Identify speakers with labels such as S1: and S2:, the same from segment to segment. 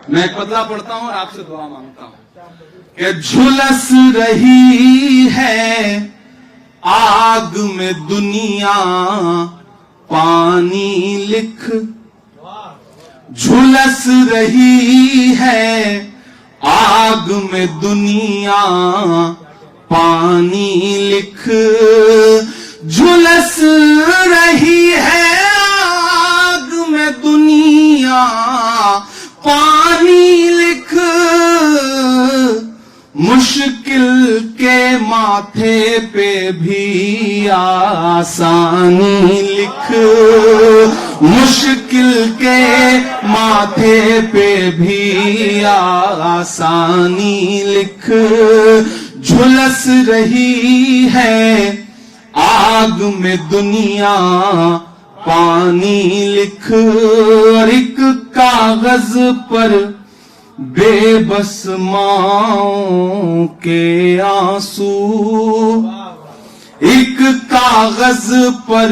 S1: میں ایک پتلا پڑھتا ہوں اور آپ سے دعا مانگتا ہوں کہ جھلس رہی ہے آگ میں دنیا پانی لکھ، جھلس رہی ہے آگ میں دنیا پانی لکھ، جھلس رہی ہے آگ میں دنیا پانی لکھ، مشکل کے ماتھے پہ بھی آسانی لکھ، مشکل کے ماتھے پہ بھی آسانی لکھ، جھلس رہی ہے آگ میں دنیا پانی لکھ، اور ایک کاغذ پر بے بس ماؤں کے آنسو، ایک کاغذ پر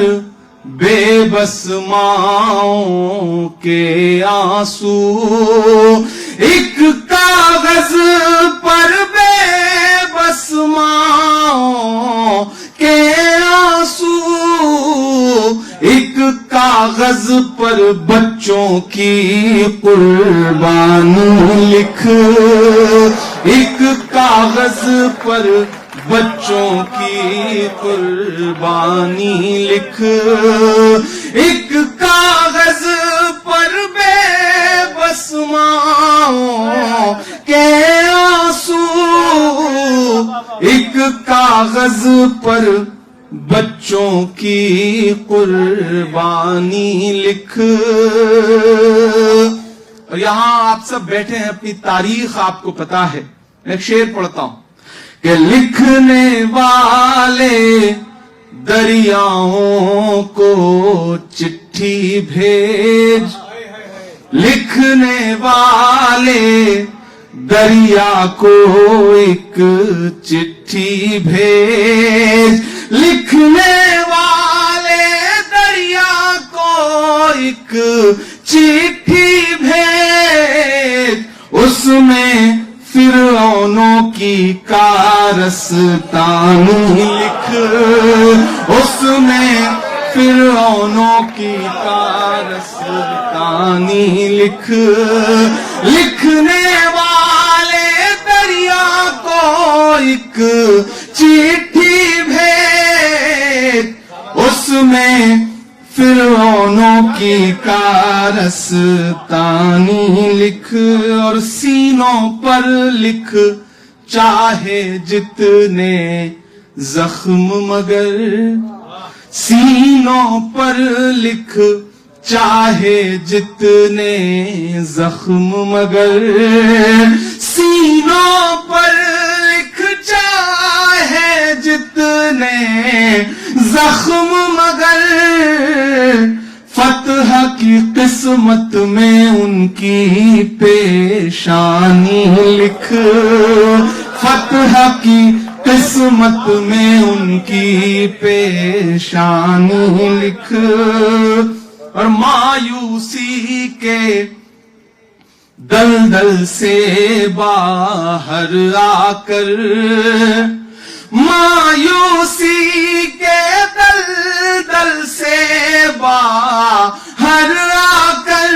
S1: بے بس ماؤں کے آنسو، ایک کاغذ پر بے بس ماؤں کے آنسو، ایک کاغذ پر بچوں کی قربان لکھ، ایک کاغذ پر بچوں کی قربانی لکھ، ایک کاغذ پر بے بس ماؤں کے آنسو، ایک کاغذ پر بچوں کی قربانی لکھ۔ اور یہاں آپ سب بیٹھے ہیں، اپنی تاریخ آپ کو پتا ہے، میں ایک شعر پڑھتا ہوں کہ لکھنے والے دریاؤں کو چٹھی بھیج، لکھنے والے دریا کو ایک چٹھی بھیج، لکھنے والے دریا کو ایک چٹھی بھیج، اس میں فرعونوں کی کارستانی لکھ، اس میں فرعونوں کی کارستانی لکھ، لکھنے والے دریا کو ایک چٹھی بھیج، اس میں فرعونوں کی کارستانی لکھ، اور سینوں پر لکھ چاہے جتنے زخم مگر، سینوں پر لکھ چاہے جتنے زخم مگر، سینوں پر لکھ چاہے جتنے زخم مگر، فتح کی قسمت میں ان کی پیشانی لکھ، فتح کی قسمت میں ان کی پیشانی لکھ، اور مایوسی کے دلدل سے باہر آ کر، مایوسی کے دلدل سے باہر آ کر،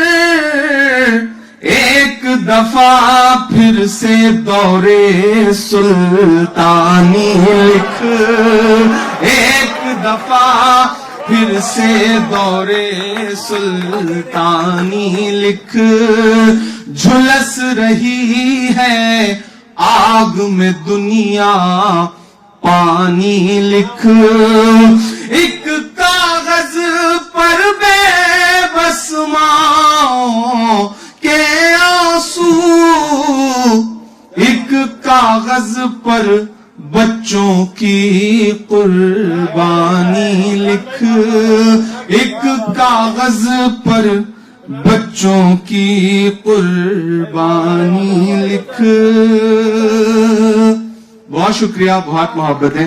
S1: ایک دفعہ پھر سے دورے سلطانی لکھ، ایک دفعہ پھر سے دورے سلطانی لکھ، جھلس رہی ہے آگ میں دنیا پانی لکھ، ایک کاغذ پر بے بس ماؤں کے آنسو، ایک کاغذ پر بچوں کی قربانی لکھ، ایک کاغذ پر بچوں کی قربانی لکھ۔ بہت شکریہ، بہت محبت ہے۔